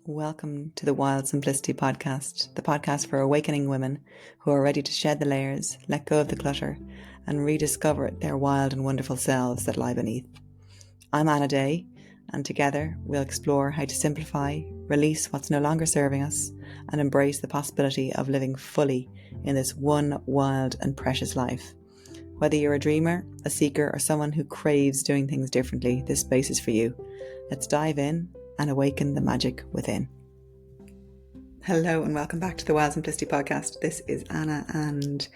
Welcome to the Wild Simplicity podcast, the podcast for awakening women who are ready to shed the layers, let go of the clutter, and rediscover their wild and wonderful selves that lie beneath. I'm Anna Day, and together we'll explore how to simplify, release what's no longer serving us, and embrace the possibility of living fully in this one wild and precious life. Whether you're a dreamer, a seeker, or someone who craves doing things differently, this space is for you. Let's dive in and awaken the magic within. Hello and welcome back to the Wild Simplicity podcast. This is Anna and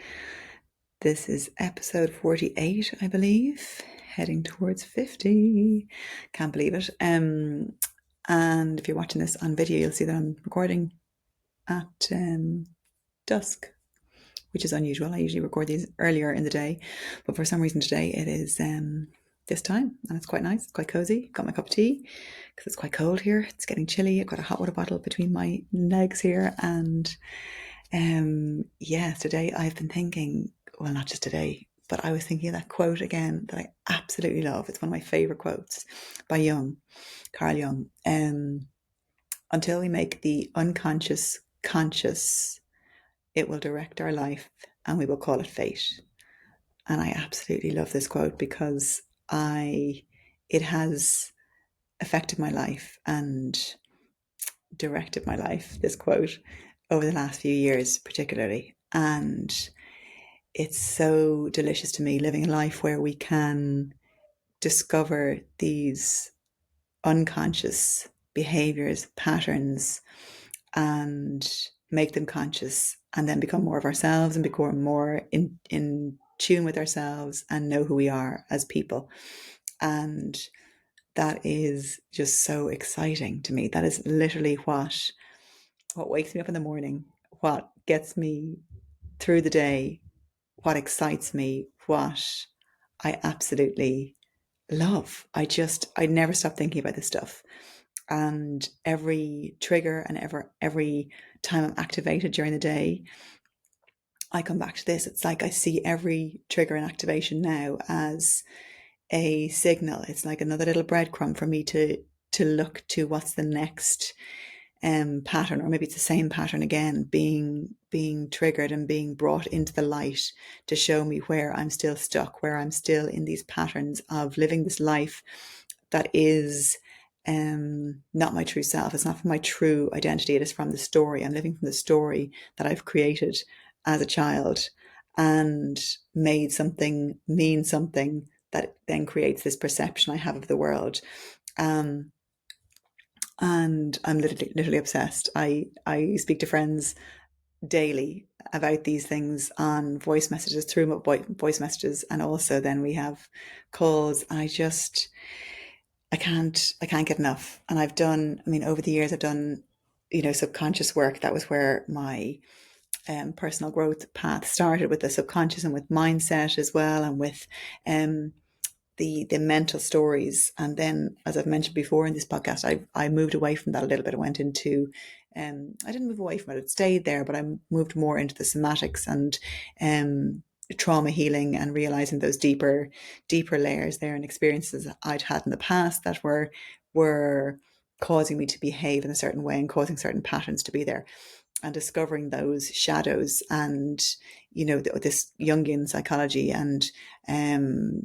this is episode 48, I believe, heading towards 50. Can't believe it. And if you're watching this on video, you'll see that I'm recording at dusk, which is unusual. I usually record these earlier in the day, but for some reason today it is this time, and it's quite nice. It's quite cozy. Got my cup of tea because it's quite cold here. It's getting chilly. I've got a hot water bottle between my legs here, and today I've been thinking, well, not just today, but I was thinking of that quote again that I absolutely love. It's one of my favorite quotes by Jung, Carl Jung. Until we make the unconscious conscious, it will direct our life, and we will call it fate. And I absolutely love this quote because it has affected my life and directed my life, this quote, over the last few years particularly. And it's so delicious to me living a life where we can discover these unconscious behaviors, patterns, and make them conscious, and then become more of ourselves and become more in tune with ourselves and know who we are as people. And that is just so exciting to me. That is literally what wakes me up in the morning, what gets me through the day, what excites me, what I absolutely love. I never stop thinking about this stuff. And every trigger and every time I'm activated during the day, I come back to this. It's like I see every trigger and activation now as a signal. It's like another little breadcrumb for me to look to what's the next pattern, or maybe it's the same pattern again, being triggered and being brought into the light to show me where I'm still stuck, where I'm still in these patterns of living this life that is not my true self. It's not from my true identity. It is from the story. I'm living from the story that I've created as a child and made something mean something that then creates this perception I have of the world. And I'm literally obsessed. I speak to friends daily about these things on voice messages, through voice messages, and also then we have calls. And I can't get enough. And over the years I've done, subconscious work. That was where my personal growth path started, with the subconscious and with mindset as well, and with the mental stories. And then, as I've mentioned before in this podcast, I moved away from that a little bit. I went into, I didn't move away from it, it stayed there, but I moved more into the somatics and trauma healing, and realizing those deeper layers there and experiences I'd had in the past that were causing me to behave in a certain way and causing certain patterns to be there, and discovering those shadows, and this Jungian psychology, and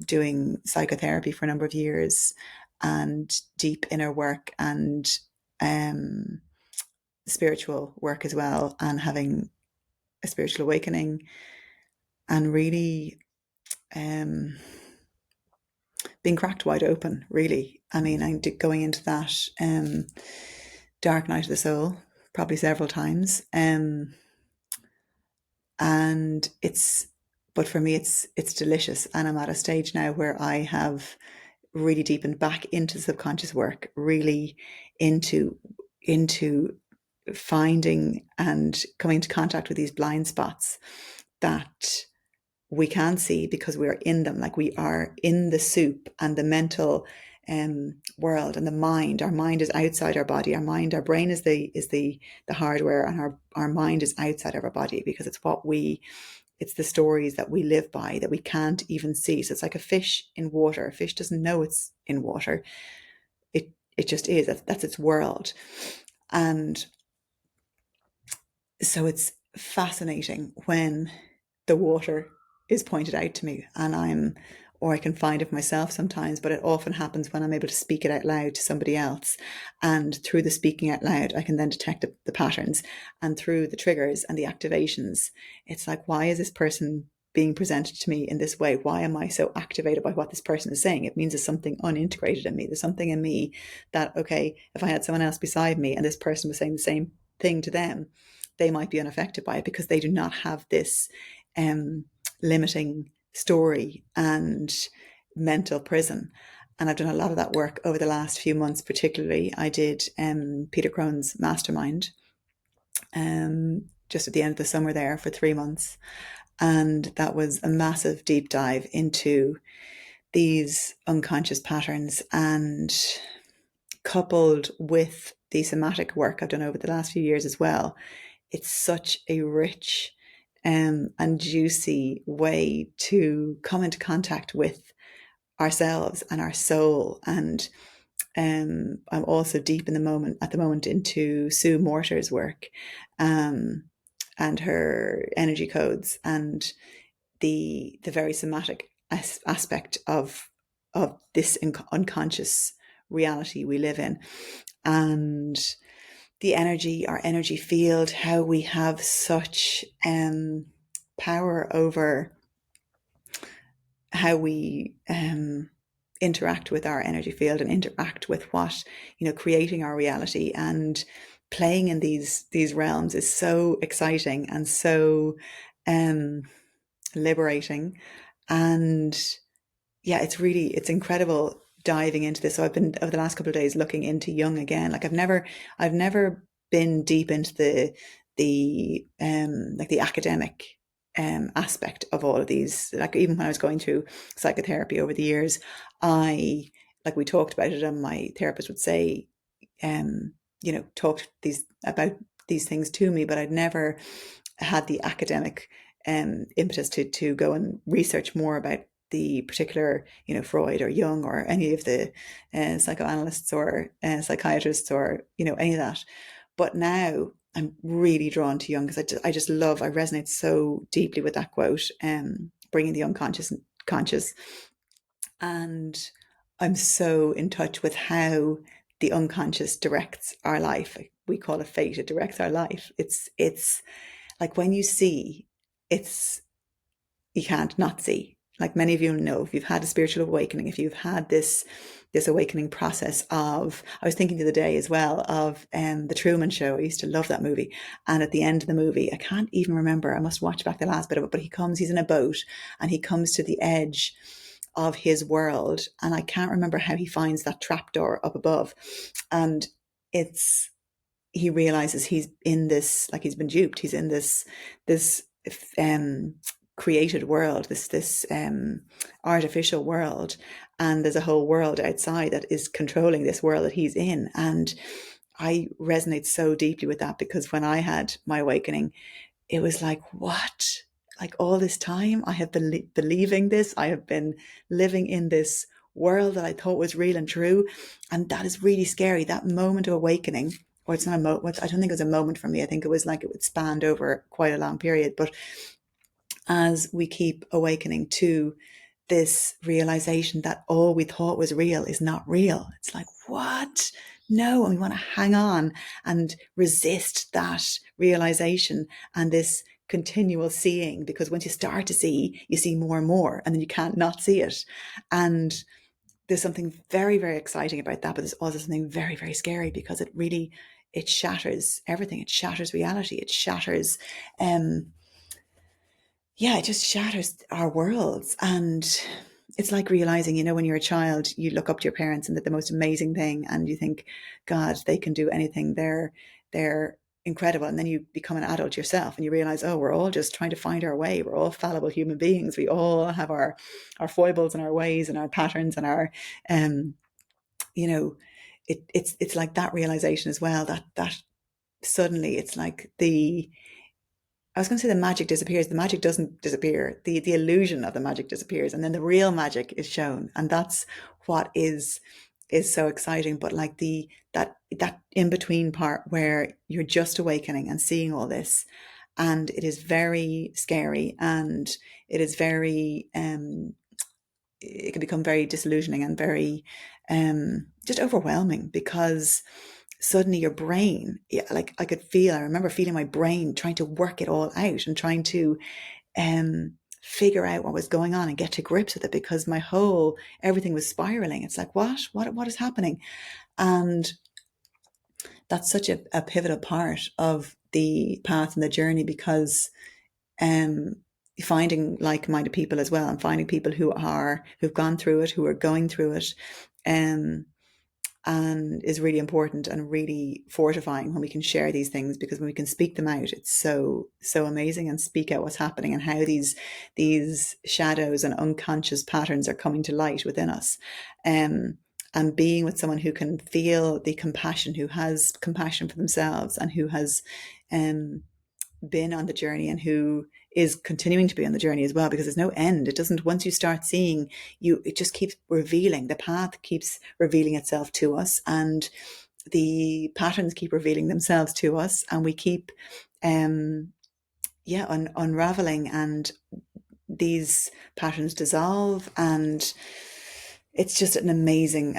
doing psychotherapy for a number of years, and deep inner work, and spiritual work as well, and having a spiritual awakening, and really being cracked wide open, really. Going into that dark night of the soul probably several times, but for me it's delicious. And I'm at a stage now where I have really deepened back into subconscious work, really into finding and coming into contact with these blind spots that we can see because we are in them. Like, we are in the soup and the mental world, and the mind. Our mind is outside our body. Our brain is the hardware, and our mind is outside of our body, because it's the stories that we live by that we can't even see. So it's like a fish in water. A fish doesn't know it's in water. It just is. That's its world. And so it's fascinating when the water is pointed out to me, or I can find it myself sometimes, but it often happens when I'm able to speak it out loud to somebody else. And through the speaking out loud, I can then detect the patterns, and through the triggers and the activations, it's like, why is this person being presented to me in this way? Why am I so activated by what this person is saying? It means there's something unintegrated in me. There's something in me that, okay, if I had someone else beside me and this person was saying the same thing to them, they might be unaffected by it because they do not have this limiting story and mental prison. And I've done a lot of that work over the last few months. Particularly, I did Peter Crone's mastermind just at the end of the summer there for 3 months. And that was a massive deep dive into these unconscious patterns, and coupled with the somatic work I've done over the last few years as well, it's such a rich and juicy way to come into contact with ourselves and our soul. And I'm also deep in at the moment into Sue Morter's work, and her energy codes, and the very somatic aspect of this unconscious reality we live in, and our energy field, how we have such power over how we interact with our energy field and interact with what, creating our reality and playing in these realms is so exciting and so liberating. And yeah, it's incredible diving into this. So I've been, over the last couple of days, looking into Jung again. Like I've never been deep into the like the academic aspect of all of these. Like even when I was going through psychotherapy over the years, like we talked about it, and my therapist would say, talk about these things to me, but I'd never had the academic impetus to go and research more about the particular, Freud or Jung or any of the psychoanalysts or psychiatrists or, any of that. But now I'm really drawn to Jung because I resonate so deeply with that quote, bringing the unconscious conscious. And I'm so in touch with how the unconscious directs our life. We call it fate. It directs our life. It's like when you see, you can't not see. Like many of you know, if you've had a spiritual awakening, if you've had this awakening process of, I was thinking the other day as well of the Truman Show. I used to love that movie. And at the end of the movie, I can't even remember, I must watch back the last bit of it, but he's in a boat and he comes to the edge of his world. And I can't remember how he finds that trapdoor up above. And he realizes he's in this, like he's been duped. He's in this created world, this artificial world, and there's a whole world outside that is controlling this world that he's in. And I resonate so deeply with that, because when I had my awakening, it was like, what? Like all this time I have been believing this, I have been living in this world that I thought was real and true. And that is really scary. That moment of awakening, or it's not a moment, I don't think it was a moment for me. I think it was like it would spanned over quite a long period. But as we keep awakening to this realization that all we thought was real is not real, it's like, what? No. And we want to hang on and resist that realization and this continual seeing, because once you start to see, you see more and more, and then you can't not see it. And there's something very, very exciting about that, but there's also something very, very scary, because it shatters everything. It shatters reality. It shatters it just shatters our worlds. And it's like realizing, when you're a child, you look up to your parents and they're the most amazing thing, and you think, God, they can do anything. They're incredible. And then you become an adult yourself and you realize, oh, we're all just trying to find our way. We're all fallible human beings. We all have our foibles and our ways and our patterns and our it's like that realization as well, that suddenly it's like I was going to say the magic disappears. The magic doesn't disappear. The illusion of the magic disappears, and then the real magic is shown, and that's what is so exciting. But like the that in between part where you're just awakening and seeing all this, and it is very scary, and it is very it can become very disillusioning and very just overwhelming, because suddenly your brain, like I remember feeling my brain trying to work it all out and trying to figure out what was going on and get to grips with it, because everything was spiraling. It's like, what is happening? And that's such a pivotal part of the path and the journey, because um, finding like-minded people as well, and finding people who've gone through it, who are going through it, um, and is really important and really fortifying when we can share these things, because when we can speak them out, it's so amazing, and speak out what's happening and how these shadows and unconscious patterns are coming to light within us. And being with someone who can feel the compassion, who has compassion for themselves, and who has been on the journey, and who is continuing to be on the journey as well, because there's no end. It doesn't, once you start seeing, it just keeps revealing, the path keeps revealing itself to us, and the patterns keep revealing themselves to us, and we keep unraveling, and these patterns dissolve, and it's just an amazing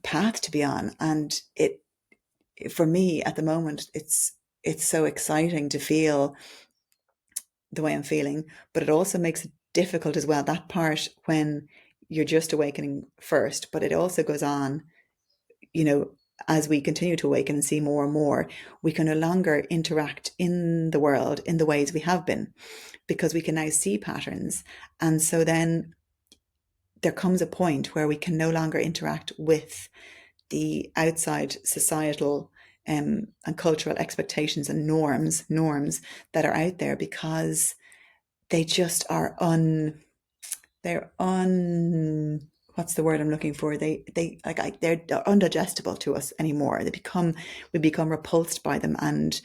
path to be on. And it, for me at the moment, it's so exciting to feel the way I'm feeling, but it also makes it difficult as well, that part when you're just awakening first. But it also goes on, you know, as we continue to awaken and see more and more, we can no longer interact in the world in the ways we have been, because we can now see patterns. And so then there comes a point where we can no longer interact with the outside societal and cultural expectations and norms that are out there, because they just are they're what's the word I'm looking for? They're undigestible to us anymore. We become repulsed by them, and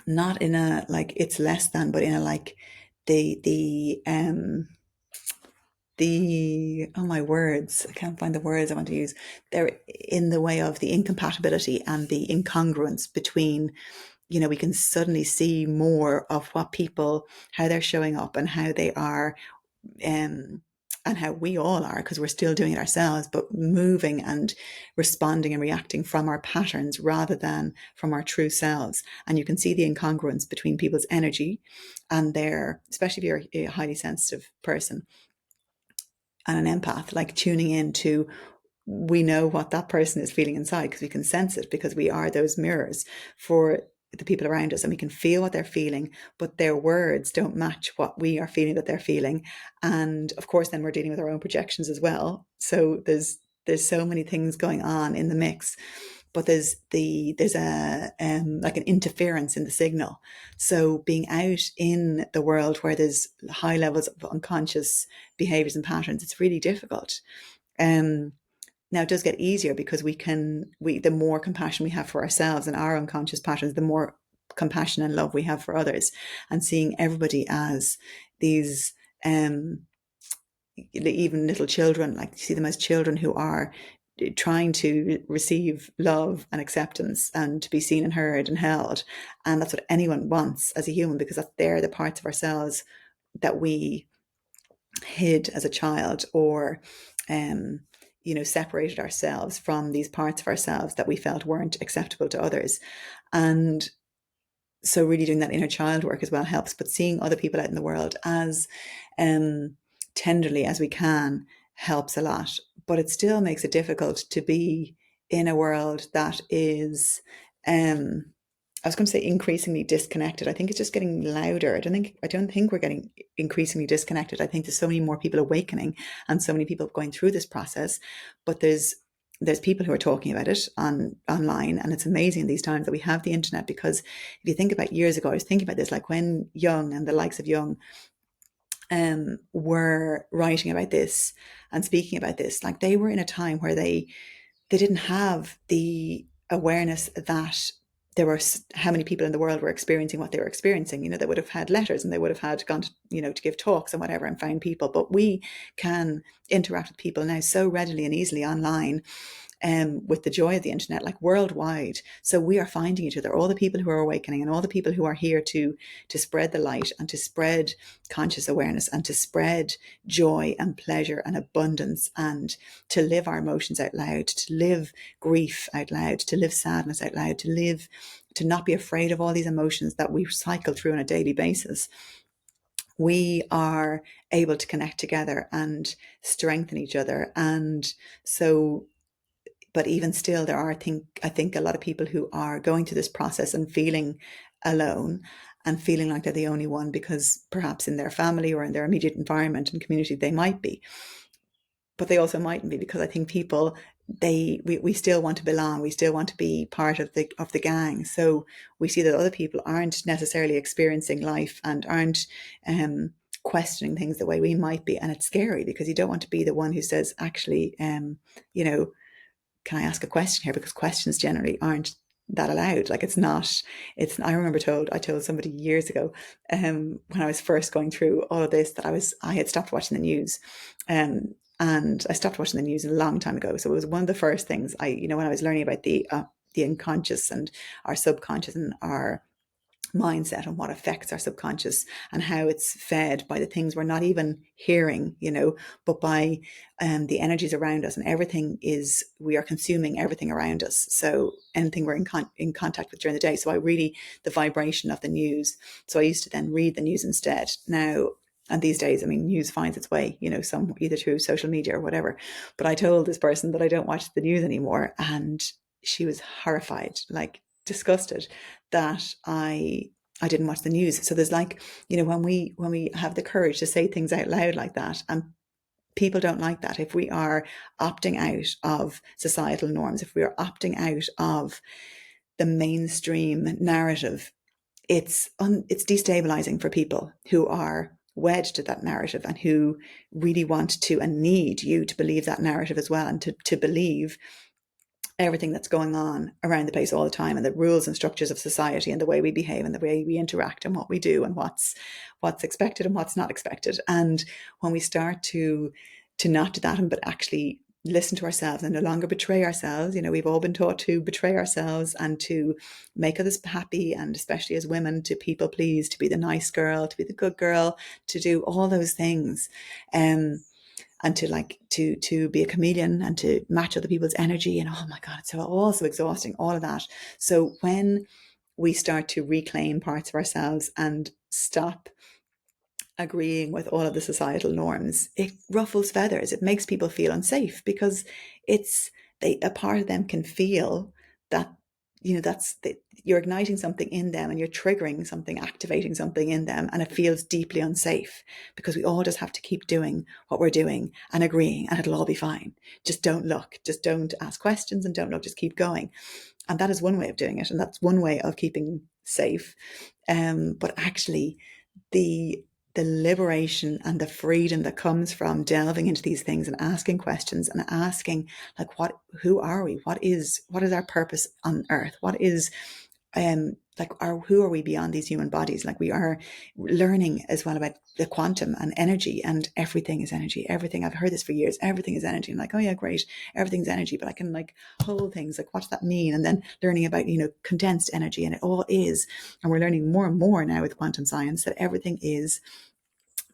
not in a like it's less than, but in a like the oh my words, I can't find the words I want to use. They're in the way of the incompatibility and the incongruence between, we can suddenly see more of what people, how they're showing up, and how they are, um, and how we all are, because we're still doing it ourselves, but moving and responding and reacting from our patterns rather than from our true selves. And you can see the incongruence between people's energy and especially if you're a highly sensitive person and an empath, like tuning into, we know what that person is feeling inside, because we can sense it, because we are those mirrors for the people around us, and we can feel what they're feeling, but their words don't match what we are feeling that they're feeling. And of course then we're dealing with our own projections as well, so there's so many things going on in the mix. But there's a like an interference in the signal. So being out in the world where there's high levels of unconscious behaviors and patterns, it's really difficult. Now it does get easier, because the more compassion we have for ourselves and our unconscious patterns, the more compassion and love we have for others, and seeing everybody as these, even little children, like you see them as children who are trying to receive love and acceptance, and to be seen and heard and held. And that's what anyone wants as a human, because they're the parts of ourselves that we hid as a child, or separated ourselves from, these parts of ourselves that we felt weren't acceptable to others. And so really doing that inner child work as well helps, but seeing other people out in the world as tenderly as we can helps a lot. But it still makes it difficult to be in a world that is, I was going to say increasingly disconnected. I think it's just getting louder. I don't think we're getting increasingly disconnected. I think there's so many more people awakening, and so many people going through this process. But there's people who are talking about it online, and it's amazing these times that we have the internet. Because if you think about years ago, I was thinking about this, like when Jung and the likes of Jung were writing about this and speaking about this, like they were in a time where they didn't have the awareness that there were how many people in the world were experiencing what they were experiencing. They would have had letters, and they would have had gone to, to give talks and whatever, and find people. But we can interact with people now so readily and easily online, with the joy of the internet, like worldwide. So we are finding each other, all the people who are awakening and all the people who are here to spread the light and to spread conscious awareness and to spread joy and pleasure and abundance and to live our emotions out loud, to live grief out loud, to live sadness out loud, to not be afraid of all these emotions that we cycle through on a daily basis. We are able to connect together and strengthen each other. And so, but even still, there are, I think a lot of people who are going through this process and feeling alone and feeling like they're the only one, because perhaps in their family or in their immediate environment and community, they might be, but they also mightn't be, because I think people, we still want to belong, we still want to be part of the gang. So we see that other people aren't necessarily experiencing life and aren't questioning things the way we might be, and it's scary because you don't want to be the one who says, actually, you know, can I ask a question here? Because questions generally aren't that allowed. Like I remember I told somebody years ago, when I was first going through all of this, that I had stopped watching the news. And I stopped watching the news a long time ago. So it was one of the first things when I was learning about the unconscious and our subconscious and our mindset and what affects our subconscious and how it's fed by the things we're not even hearing, but by the energies around us, and we are consuming everything around us. So anything we're in contact with during the day. So the vibration of the news. So I used to then read the news instead. Now, and these days, I mean, news finds its way, some either through social media or whatever. But I told this person that I don't watch the news anymore, and she was horrified, like disgusted that I didn't watch the news. So there's when we have the courage to say things out loud like that, and people don't like that. If we are opting out of societal norms, if we are opting out of the mainstream narrative, it's destabilizing for people who are wed to that narrative and who really want to and need you to believe that narrative as well, and to believe everything that's going on around the place all the time, and the rules and structures of society and the way we behave and the way we interact and what we do and what's expected and what's not expected. And when we start to not do that, but actually listen to ourselves and no longer betray ourselves, we've all been taught to betray ourselves and to make others happy, and especially as women, to people please, to be the nice girl, to be the good girl, to do all those things. And to be a chameleon and to match other people's energy. And oh my God, it's all so exhausting, all of that. So when we start to reclaim parts of ourselves and stop agreeing with all of the societal norms, it ruffles feathers. It makes people feel unsafe, because a part of them can feel that, you're igniting something in them and you're triggering something, activating something in them, and it feels deeply unsafe, because we all just have to keep doing what we're doing and agreeing, and it'll all be fine. Just don't look, just don't ask questions, and don't look, just keep going. And that is one way of doing it, and that's one way of keeping safe. But actually, the liberation and the freedom that comes from delving into these things and asking questions and asking, like, who are we? What is our purpose on earth? What is, who are we beyond these human bodies? Like, we are learning as well about the quantum and energy, and everything is energy. Everything, I've heard this for years, everything is energy. I'm like, oh yeah, great, everything's energy, but I can hold things, like, what does that mean? And then learning about, condensed energy, and it all is, and we're learning more and more now with quantum science that everything is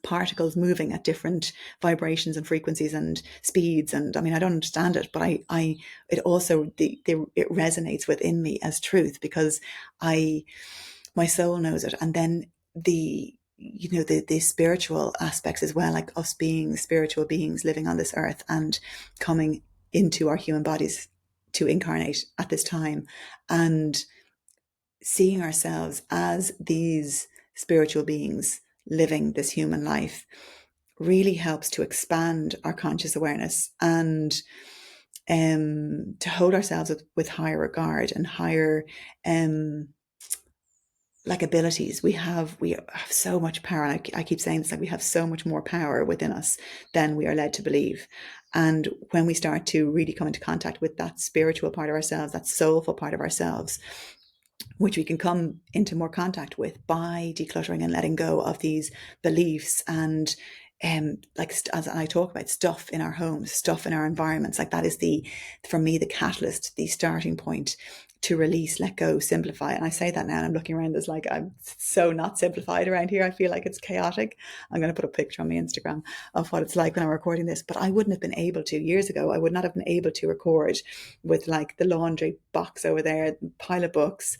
particles moving at different vibrations and frequencies and speeds. And I mean, I don't understand it, but it also, it resonates within me as truth, because my soul knows it. And then the spiritual aspects as well, like us being spiritual beings living on this earth and coming into our human bodies to incarnate at this time, and seeing ourselves as these spiritual beings living this human life really helps to expand our conscious awareness, and to hold ourselves with higher regard and higher abilities. We have so much power. I keep saying this, we have so much more power within us than we are led to believe. And when we start to really come into contact with that spiritual part of ourselves, that soulful part of ourselves, which we can come into more contact with by decluttering and letting go of these beliefs and like as I talk about, stuff in our homes, stuff in our environments, like that is for me, the catalyst, the starting point to release, let go, simplify. And I say that now and I'm looking around, there's like, I'm so not simplified around here. I feel like it's chaotic. I'm going to put a picture on my Instagram of what it's like when I'm recording this, but I wouldn't have been able to years ago. I would not have been able to record with like the laundry box over there, pile of books,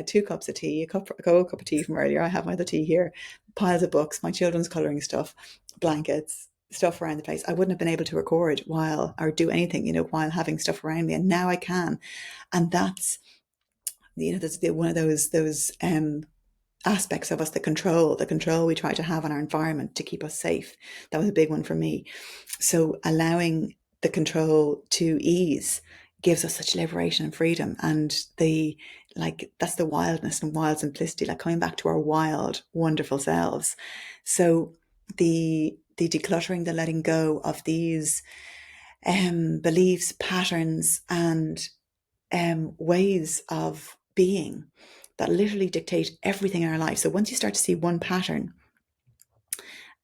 2 cups of tea, a cold cup of tea from earlier. I have my other tea here, piles of books, my children's colouring stuff, blankets, stuff around the place. I wouldn't have been able to record while or do anything, while having stuff around me. And now I can. And that's, there's one of those aspects of us, the control we try to have on our environment to keep us safe. That was a big one for me. So allowing the control to ease gives us such liberation and freedom. And that's the wildness and wild simplicity, like coming back to our wild, wonderful selves. So the decluttering, the letting go of these beliefs, patterns, and ways of being that literally dictate everything in our life. So once you start to see one pattern,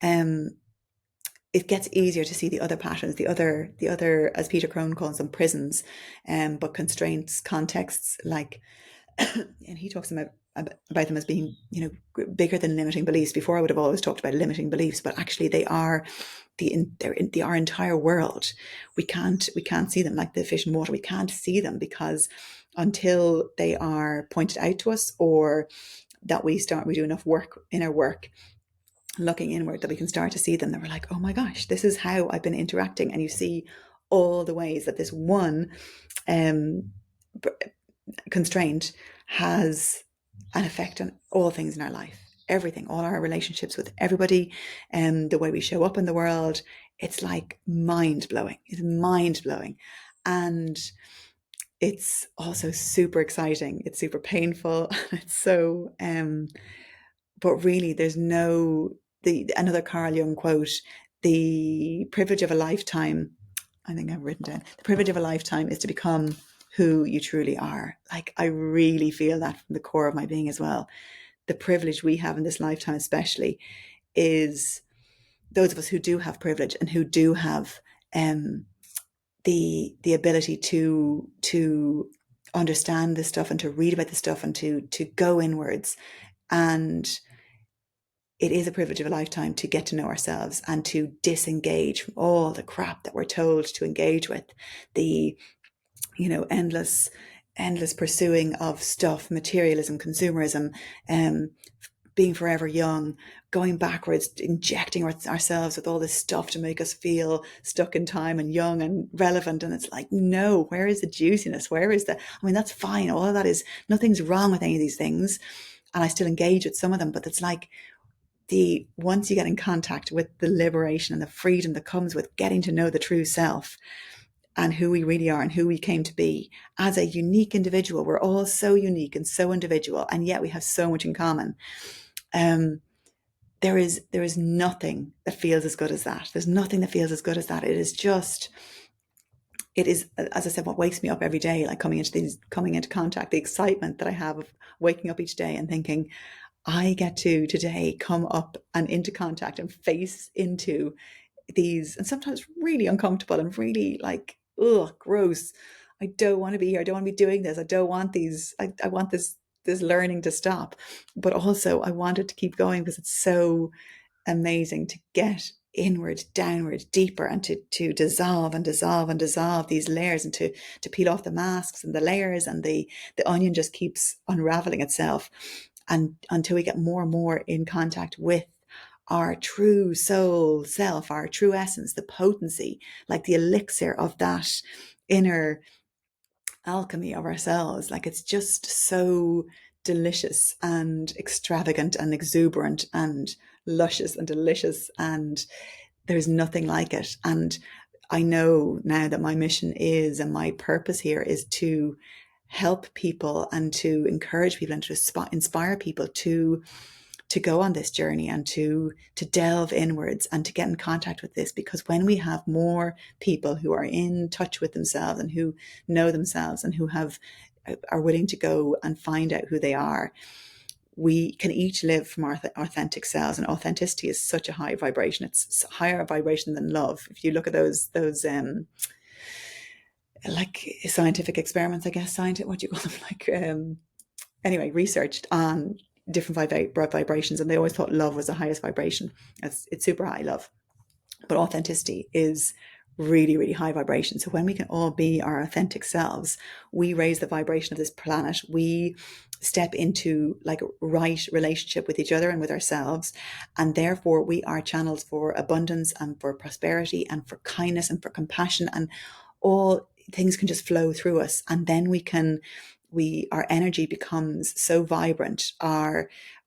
it gets easier to see the other patterns, the other, as Peter Crone calls them, prisons, but constraints, contexts, like, and he talks about them as being, bigger than limiting beliefs. Before I would have always talked about limiting beliefs, but actually they are our entire world. We can't see them like the fish in water. We can't see them because until they are pointed out to us, or that we do enough work, inner work, looking inward, that we can start to see them, that we're like, oh my gosh, this is how I've been interacting. And you see all the ways that this one constraint has an effect on all things in our life, everything, all our relationships with everybody, and the way we show up in the world. It's like mind-blowing. It's mind-blowing. And it's also super exciting. It's super painful. It's so but really there's another Carl Jung quote, the privilege of a lifetime, I think I've written down, the privilege of a lifetime is to become who you truly are. Like, I really feel that from the core of my being as well. The privilege we have in this lifetime, especially, is those of us who do have privilege and who do have the ability to understand this stuff and to read about this stuff and to go inwards. And it is a privilege of a lifetime to get to know ourselves and to disengage from all the crap that we're told to engage with, the endless pursuing of stuff, materialism, consumerism, being forever young, going backwards, injecting ourselves with all this stuff to make us feel stuck in time and young and relevant. And it's like, no, where is the juiciness? Where is that's fine. All of that is, nothing's wrong with any of these things. And I still engage with some of them, but it's like, once you get in contact with the liberation and the freedom that comes with getting to know the true self and who we really are and who we came to be as a unique individual. We're all so unique and so individual, and yet we have so much in common. There is nothing that feels as good as that. There's nothing that feels as good as that. It is, as I said, what wakes me up every day, like coming into contact, the excitement that I have of waking up each day and thinking, I get to today come up and into contact and face into these, and sometimes really uncomfortable and really like, ugh, gross. I don't want to be here. I don't want to be doing this. I don't want these. I want this learning to stop. But also I want it to keep going because it's so amazing to get inward, downward, deeper, and to dissolve and dissolve and dissolve these layers, and to peel off the masks and the layers, and the onion just keeps unraveling itself. And until we get more and more in contact with our true soul self, our true essence, the potency, like the elixir of that inner alchemy of ourselves. Like, it's just so delicious and extravagant and exuberant and luscious and delicious, and there's nothing like it. And I know now that my mission is, and my purpose here is, to help people and to encourage people and to inspire people to go on this journey and to delve inwards and to get in contact with this. Because when we have more people who are in touch with themselves and who know themselves and who are willing to go and find out who they are, we can each live from our authentic selves, and authenticity is such a high vibration. It's higher vibration than love. If you look at those like scientific experiments, I guess, scientific, what do you call them, like anyway, researched on different vibrations, and they always thought love was the highest vibration. It's super high, love. But authenticity is really, really high vibration. So when we can all be our authentic selves, we raise the vibration of this planet. We step into like a right relationship with each other and with ourselves. And therefore we are channels for abundance and for prosperity and for kindness and for compassion, and all things can just flow through us. And then our energy becomes so vibrant.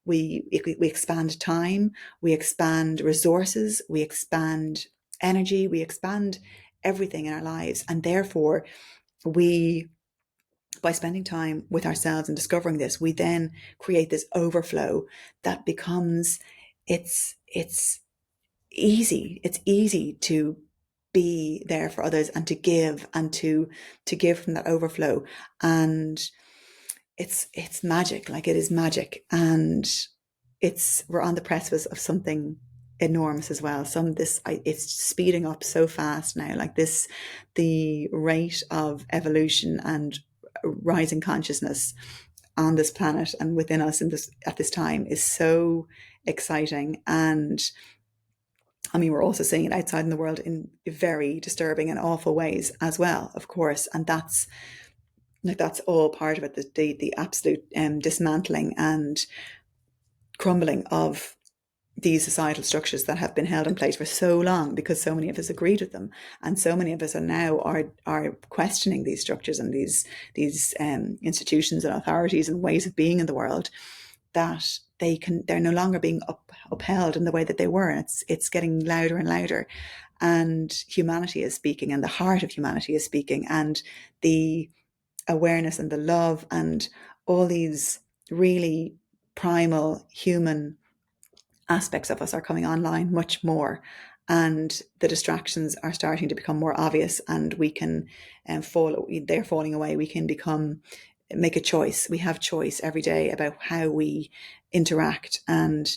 We expand time, we expand resources, we expand energy, we expand everything in our lives. And therefore, by spending time with ourselves and discovering this, we then create this overflow that becomes, it's easy. It's easy to be there for others and to give, and to give from that overflow. And it's magic. Like, it is magic. And we're on the precipice of something enormous as well. It's speeding up so fast now. Like this, the rate of evolution and rising consciousness on this planet and within us at this time is so exciting. And I mean, we're also seeing it outside in the world in very disturbing and awful ways as well, of course. And that's all part of it, the absolute dismantling and crumbling of these societal structures that have been held in place for so long, because so many of us agreed with them, and so many of us are questioning these structures and these institutions and authorities and ways of being in the world, that they're no longer being upheld in the way that they were. And it's getting louder and louder, and humanity is speaking, and the heart of humanity is speaking, and the awareness and the love and all these really primal human aspects of us are coming online much more, and the distractions are starting to become more obvious, and we can they're falling away. We can make a choice. We have choice every day about how we interact. And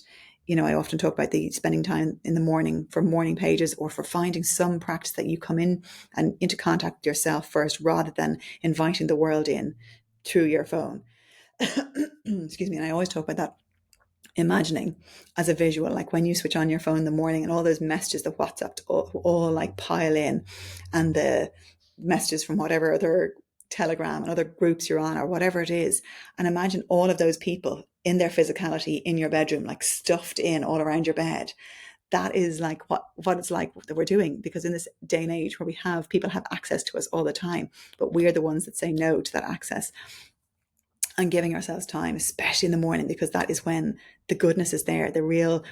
I often talk about the spending time in the morning for morning pages, or for finding some practice that you come in and into contact with yourself first, rather than inviting the world in through your phone. Excuse me. And I always talk about that imagining as a visual, like when you switch on your phone in the morning and all those messages that WhatsApp all like pile in, and the messages from whatever other Telegram and other groups you're on, or whatever it is. And imagine all of those people in their physicality in your bedroom, like stuffed in all around your bed. That is like what it's like that we're doing, because in this day and age where people have access to us all the time, but we're the ones that say no to that access. And giving ourselves time, especially in the morning, because that is when the goodness is there.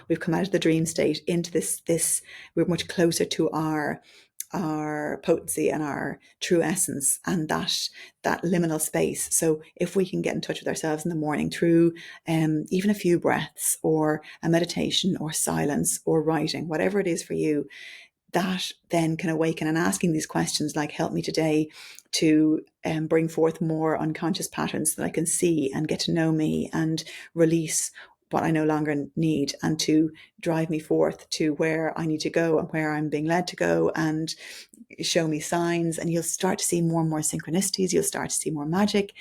We've come out of the dream state into this, we're much closer to our potency and our true essence, and that liminal space. So if we can get in touch with ourselves in the morning through even a few breaths, or a meditation, or silence, or writing, whatever it is for you, that then can awaken. And asking these questions like, help me today to bring forth more unconscious patterns that I can see and get to know me, and release what I no longer need, and to drive me forth to where I need to go and where I'm being led to go, and show me signs. And you'll start to see more and more synchronicities. You'll start to see more magic.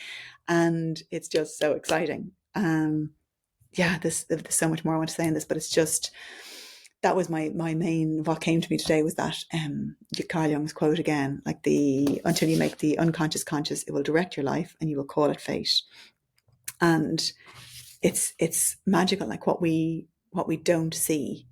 And it's just so exciting. There's so much more I want to say in this, but it's just, that was my main, what came to me today was that Carl Jung's quote again, like until you make the unconscious conscious, it will direct your life and you will call it fate. And it's magical, like what we don't see.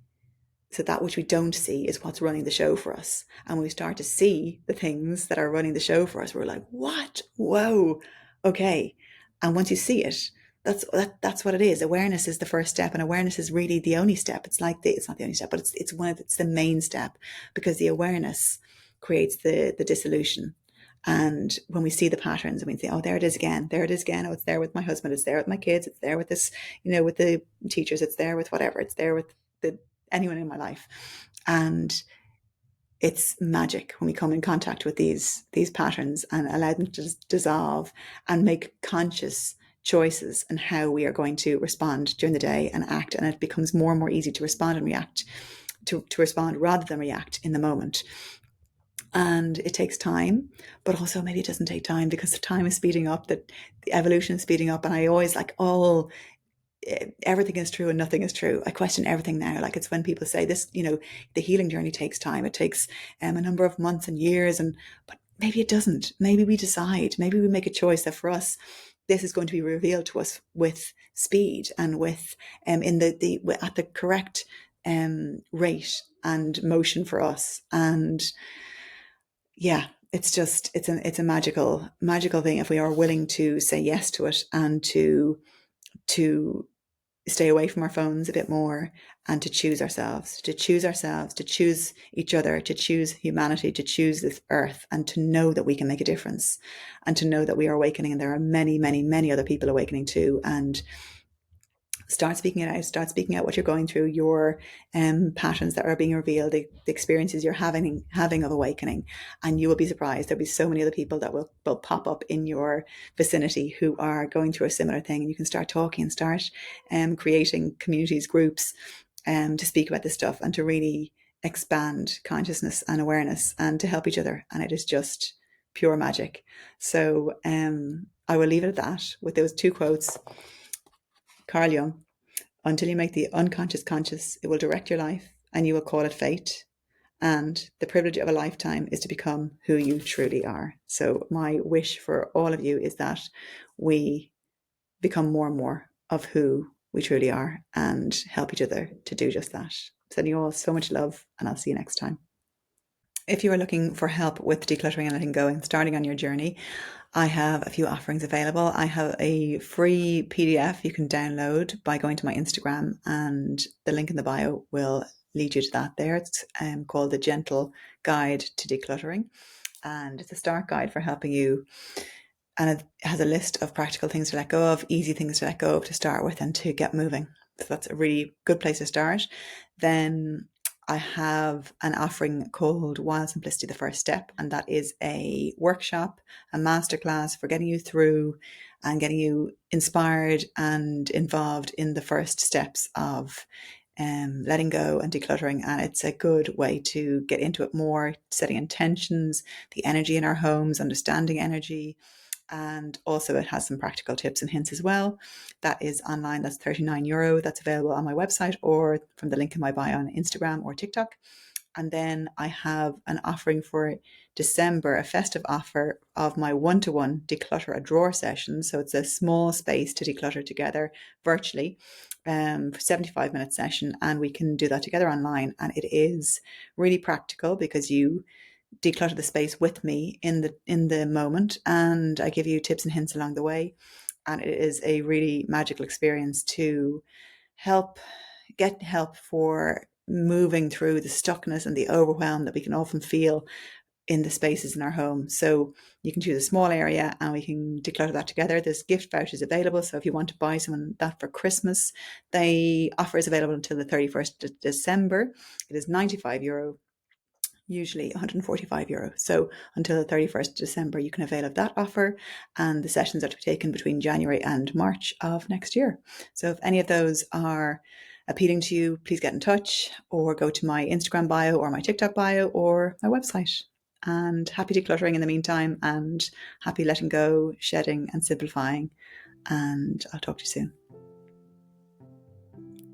So that which we don't see is what's running the show for us. And when we start to see the things that are running the show for us, we're like, what? Whoa. Okay. And once you see it, that's what it is. Awareness is the first step, and awareness is really the only step. It's not the only step, but it's the main step, because the awareness creates the dissolution. And when we see the patterns, and we say, oh, there it is again. Oh, it's there with my husband. It's there with my kids. It's there with this, with the teachers. It's there with whatever. It's there with anyone in my life. And it's magic when we come in contact with these patterns and allow them to dissolve and make conscious choices and how we are going to respond during the day and act. And it becomes more and more easy to respond and react, to respond rather than react in the moment. And it takes time, but also maybe it doesn't take time because the time is speeding up, the evolution is speeding up. And I always like, oh, everything is true and nothing is true. I question everything now. Like, it's when people say this, the healing journey takes time. It takes a number of months and years, but maybe it doesn't. Maybe we decide, maybe we make a choice that for us, this is going to be revealed to us with speed and with in the at the correct rate and motion for us. And yeah, it's a magical thing if we are willing to say yes to it and to stay away from our phones a bit more and to choose ourselves, to choose each other, to choose humanity, to choose this earth, and to know that we can make a difference, and to know that we are awakening, and there are many, many, many other people awakening too. And start speaking it out. Start speaking out what you're going through, your patterns that are being revealed, the experiences you're having of awakening, and you will be surprised. There'll be so many other people that will pop up in your vicinity who are going through a similar thing, and you can start talking and start creating communities, groups, to speak about this stuff and to really expand consciousness and awareness and to help each other. And it is just pure magic. So I will leave it at that with those two quotes. Carl Jung: until you make the unconscious conscious, it will direct your life and you will call it fate. And the privilege of a lifetime is to become who you truly are. So my wish for all of you is that we become more and more of who we truly are and help each other to do just that. Sending you all so much love, and I'll see you next time. If you are looking for help with decluttering and letting go and starting on your journey, I have a few offerings available. I have a free PDF you can download by going to my Instagram, and the link in the bio will lead you to that there. It's called The Gentle Guide to Decluttering, and it's a start guide for helping you. And it has a list of practical things to let go of, easy things to let go of to start with and to get moving. So that's a really good place to start. Then I have an offering called Wild Simplicity, the First Step, and that is a workshop, a masterclass for getting you through and getting you inspired and involved in the first steps of letting go and decluttering. And it's a good way to get into it more, setting intentions, the energy in our homes, understanding energy. And also it has some practical tips and hints as well. That is online. That's €39. That's available on my website or from the link in my bio on Instagram or TikTok. And then I have an offering for December, a festive offer of my one-to-one declutter a drawer session. So it's a small space to declutter together virtually for 75-minute session. And we can do that together online. And it is really practical because you declutter the space with me in the moment, and I give you tips and hints along the way. And it is a really magical experience to get help for moving through the stuckness and the overwhelm that we can often feel in the spaces in our home. So you can choose a small area and we can declutter that together. There's gift vouchers available. So if you want to buy someone that for Christmas, the offer is available until the 31st of December. It is €95. Usually €145. So until the 31st of December, you can avail of that offer. And the sessions are to be taken between January and March of next year. So if any of those are appealing to you, please get in touch or go to my Instagram bio or my TikTok bio or my website. And happy decluttering in the meantime, and happy letting go, shedding and simplifying. And I'll talk to you soon.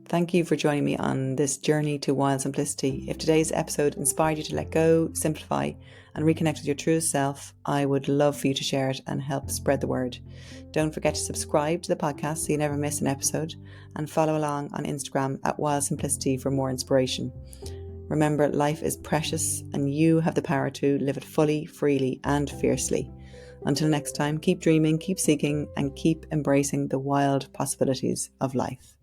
Thank you for joining me on this journey to wild simplicity. If today's episode inspired you to let go, simplify, and reconnect with your truest self, I would love for you to share it and help spread the word. Don't forget to subscribe to the podcast so you never miss an episode, and follow along on Instagram at Wild Simplicity for more inspiration. Remember, life is precious and you have the power to live it fully, freely, and fiercely. Until next time, keep dreaming, keep seeking, and keep embracing the wild possibilities of life.